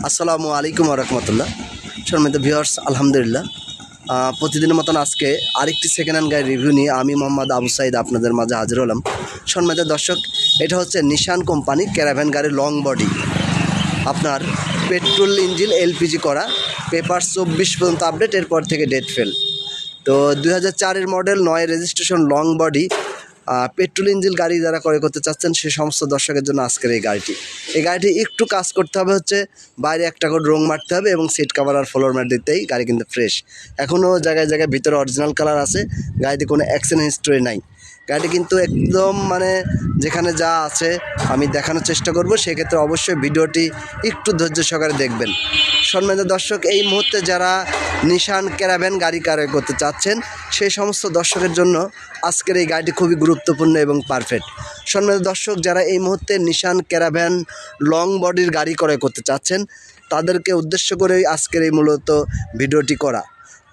আসসালামু আলাইকুম রহমতুল্লাহ। সম্মানিত ভিউয়ার্স, আলহামদুলিল্লাহ প্রতিদিনের মতন আজকে আরেকটি সেকেন্ড হ্যান্ড গাড়ির রিভিউ নিয়ে আমি মোহাম্মদ আবু সাইদ আপনাদের মাঝে হাজির হলাম। সম্মানিত দর্শক, এটা হচ্ছে নিশান কোম্পানি ক্যারাভ্যান গাড়ির লং বডি, আপনার পেট্রোল ইঞ্জিন এলপিজি করা, পেপার 24 পর্যন্ত আপডেট, এরপর থেকে ডেট ফেল। তো 2004-এর model, 9 registration, long body, petrol engine গাড়ি যারা ক্রয় করতে চাচ্ছেন সে সমস্ত দর্শকের জন্য আজকের এই গাড়িটি একটু কাজ করতে হবে, হচ্ছে বাইরে একটা করে রং মারতে হবে এবং সিট কাভার আর ফ্লোর ম্যাট দিতেই গাড়ি কিন্তু ফ্রেশ। এখনও জায়গায় জায়গায় ভিতরে অরিজিনাল কালার আছে, গাড়িতে কোনো অ্যাক্সিডেন্ট হিস্ট্রি নাই। গাড়িটি কিন্তু একদম যেখানে যা আছে আমি দেখানোর চেষ্টা করব, সেক্ষেত্রে অবশ্যই ভিডিওটি একটু ধৈর্য সহকারে দেখবেন। সম্মানিত দর্শক, এই মুহূর্তে যারা নিশান ক্যারাভ্যান গাড়ি ক্রয় করতে চাচ্ছেন সেই সমস্ত দর্শকের জন্য আজকের এই গাড়িটি খুবই গুরুত্বপূর্ণ এবং পারফেক্ট। সম্মানিত দর্শক, যারা এই মুহূর্তে নিশান ক্যারাভ্যান লং বডির গাড়ি ক্রয় করতে চাচ্ছেন তাদেরকে উদ্দেশ্য করেই আজকের এই মূলত ভিডিওটি করা।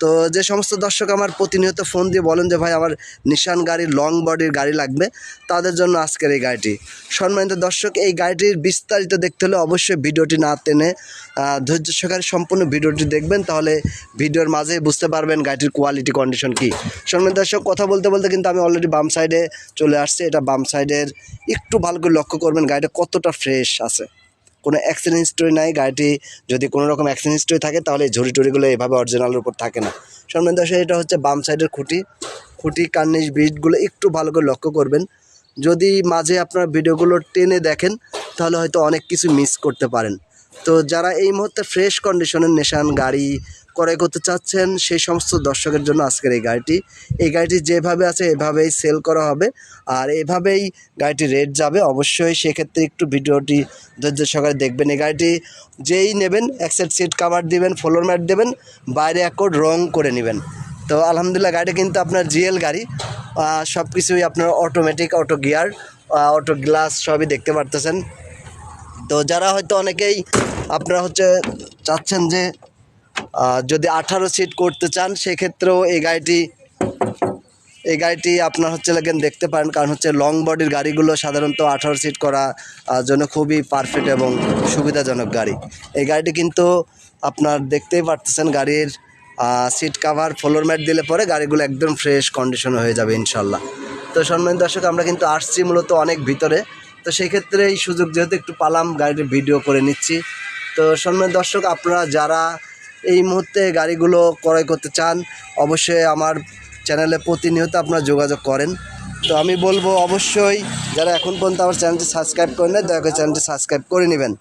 তো যে সমস্ত দর্শক আমার প্রতিনিয়ত ফোন দিয়ে বলেন যে ভাই আমার নিশান গাড়ির লং বডির গাড়ি লাগবে, তাদের জন্য আজকের এই গাড়িটি। সম্মানিত দর্শক, এই গাড়িটির বিস্তারিত দেখতে হলে অবশ্যই ভিডিওটি না টেনে ধৈর্য সহকারে সম্পূর্ণ ভিডিওটি দেখবেন, তাহলে ভিডিওর মাঝে বুঝতে পারবেন গাড়িটির কোয়ালিটি কন্ডিশন কী। সম্মানিত দর্শক, কথা বলতে বলতে কিন্তু আমি অলরেডি বাম সাইডে চলে আসছি। এটা বাম সাইডের একটু ভালো করে লক্ষ্য করবেন গাড়িটা কতটা ফ্রেশ আছে, কোনো অ্যাক্সিডেন্ট হিস্ট্রি নাই। গাড়িটি যদি কোনো রকম অ্যাক্সিডেন্ট হিস্ট্রি থাকে তাহলে ঝুড়ি টুড়িগুলো এভাবে অরিজিনালের উপর থাকে না। সম্মানিত দর্শক, এটা হচ্ছে বাম সাইডের খুঁটি কার্নিশ বিটগুলো একটু ভালো করে লক্ষ্য করবেন। যদি মাঝে আপনার ভিডিওগুলো টেনে দেখেন তাহলে হয়তো অনেক কিছু মিস করতে পারেন। তো যারা এই মুহূর্তে ফ্রেশ কন্ডিশনের নিশান গাড়ি ক্রয় করতে চাচ্ছেন সেই সমস্ত দর্শকের জন্য আজকের এই গাড়িটি যেভাবে আছে এভাবেই সেল করা হবে, আর এভাবেই গাড়িটি রেট যাবে। অবশ্যই সেক্ষেত্রে একটু ভিডিওটি ধৈর্য সহকারে দেখবেন। এই গাড়িটি যেই নেবেন এক সেট সিট কাভার দিবেন, ফ্লোর ম্যাট দেবেন, বাইরে এক কোট রং করে নেবেন। তো আলহামদুলিল্লাহ, গাড়িটা কিন্তু আপনার জিএল গাড়ি, সব কিছুই আপনার automatic, auto gear, auto glass সবই দেখতে পারতেছেন। তো যারা হয়তো অনেকেই আপনারা চাচ্ছেন যে যদি 18 সিট করতে চান, সেক্ষেত্রেও এই গাড়িটি আপনার দেখতে পারেন, কারণ লং বডির গাড়িগুলো সাধারণত 18 সিট করা জন্য খুবই পারফেক্ট এবং সুবিধাজনক গাড়ি। এই গাড়িটি কিন্তু আপনার দেখতেই পারতেছেন, গাড়ির সিট কাভার ফ্লোর ম্যাট দিলে পরে গাড়িগুলো একদম ফ্রেশ কন্ডিশন হয়ে যাবে ইনশাল্লাহ। তো সম্মানিত দর্শক, আমরা কিন্তু আসছি মূলত অনেক ভিতরে, তো সেই ক্ষেত্রে এই সুযোগ যেহেতু একটু পালাম, গাড়িটির ভিডিও করে নিচ্ছি। তো সম্মানিত দর্শক, আপনারা যারা এই মুহূর্তে গাড়িগুলো ক্রয় করতে চান অবশ্যই আমার চ্যানেলে প্রতিনিয়ত আপনারা যোগাযোগ করেন। তো আমি বলবো অবশ্যই যারা এখন পর্যন্ত আমার চ্যানেলটি সাবস্ক্রাইব করেন না, দয়া করে চ্যানেলটি সাবস্ক্রাইব করে নেবেন।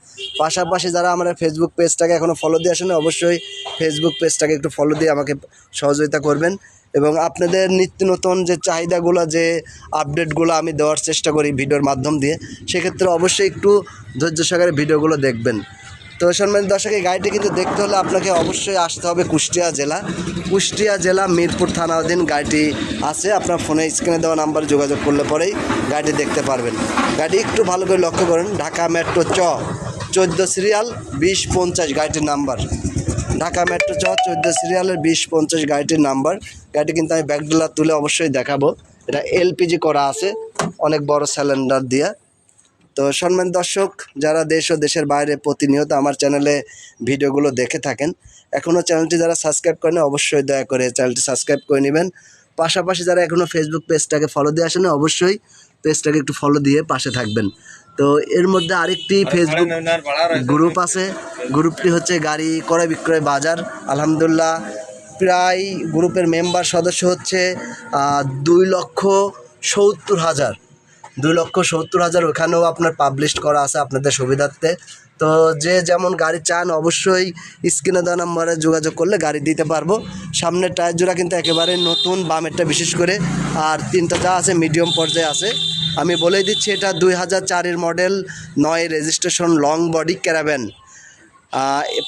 পাশাপাশি যারা আমার ফেসবুক পেজটাকে এখনও ফলো দিয়ে আসেন অবশ্যই ফেসবুক পেজটাকে একটু ফলো দিয়ে আমাকে সহযোগিতা করবেন, এবং আপনাদের নিত্য নতুন যে চাহিদাগুলো, যে আপডেটগুলো আমি দেওয়ার চেষ্টা করি ভিডিওর মাধ্যম দিয়ে, সেক্ষেত্রে অবশ্যই একটু ধৈর্য সহকারে ভিডিওগুলো দেখবেন। তো সম্মানিত দর্শক, এই গাড়িটি কিন্তু দেখতে হলে আপনাকে অবশ্যই আসতে হবে কুষ্টিয়া জেলা মিরপুর থানাধীন গাড়িটি আছে। আপনার ফোনে স্ক্রিনে দেওয়া নাম্বারে যোগাযোগ করলে পরেই গাড়িটি দেখতে পারবেন। গাড়ি একটু ভালো করে লক্ষ্য করেন, ঢাকা মেট্রো 14 সিরিয়াল 2050 গাড়িটির নাম্বার, ঢাকা মেট্রো 14 সিরিয়ালের 2050 গাড়িটির নাম্বার। গাড়িটি কিন্তু আমি ব্যাকডোলা তুলে অবশ্যই দেখাবো। এটা এলপিজি করা আছে, অনেক বড় সিলিন্ডার দিয়ে। তো সম্মানিত দর্শক, যারা দেশ ও দেশের বাইরে প্রতিনিয়ত আমার চ্যানেলে ভিডিওগুলো দেখে থাকেন, এখনও চ্যানেলটি যারা সাবস্ক্রাইব করেন অবশ্যই দয়া করে চ্যানেলটি সাবস্ক্রাইব করে নেবেন। পাশাপাশি যারা এখনও ফেসবুক পেজটাকে ফলো দিয়ে আসেন অবশ্যই পেজটাকে একটু ফলো দিয়ে পাশে থাকবেন। তো এর মধ্যে আরেকটি ফেসবুক গ্রুপ আছে, গ্রুপটি হচ্ছে গাড়ি ক্রয় বিক্রয় বাজার। আলহামদুলিল্লাহ, প্রায় গ্রুপের মেম্বার সদস্য হচ্ছে 2,70,000। 2,70,000 ওখানেও আপনার পাবলিশ করা আছে আপনাদের সুবিধার্থে। তো যে যেমন গাড়ি চান অবশ্যই স্ক্রিনে দেওয়া নাম্বারে যোগাযোগ করলে গাড়ি দিতে পারবো। সামনের টায়ার জোড়া কিন্তু একেবারে নতুন, বামেরটা বিশেষ করে, আর তিনটা যা আছে মিডিয়াম পর্যায়ে আছে। আমি বলেই দিচ্ছি, এটা 2004-এর model, 9 registration, long body caravan,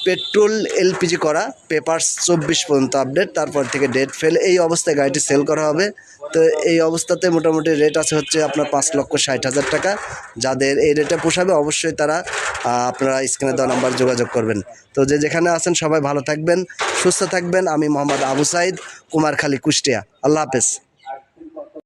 petrol LPG করা, পেপার 24 পর্যন্ত আপডেট, তারপর থেকে ডেট ফেল। এই অবস্থায় গাড়িটি সেল করা হবে। তো এই অবস্থাতে মোটামুটি রেট আছে আপনার 5,60,000 টাকা। যাদের এই রেটে পোষাবে অবশ্যই তারা আপনারা স্ক্রিনে দেওয়া নাম্বার যোগাযোগ করবেন। তো যেখানে আছেন সবাই ভালো থাকবেন, সুস্থ থাকবেন। আমি মোহাম্মদ আবু সাইদ, কুমারখালী, কুষ্টিয়া। আল্লাহ হাফেজ।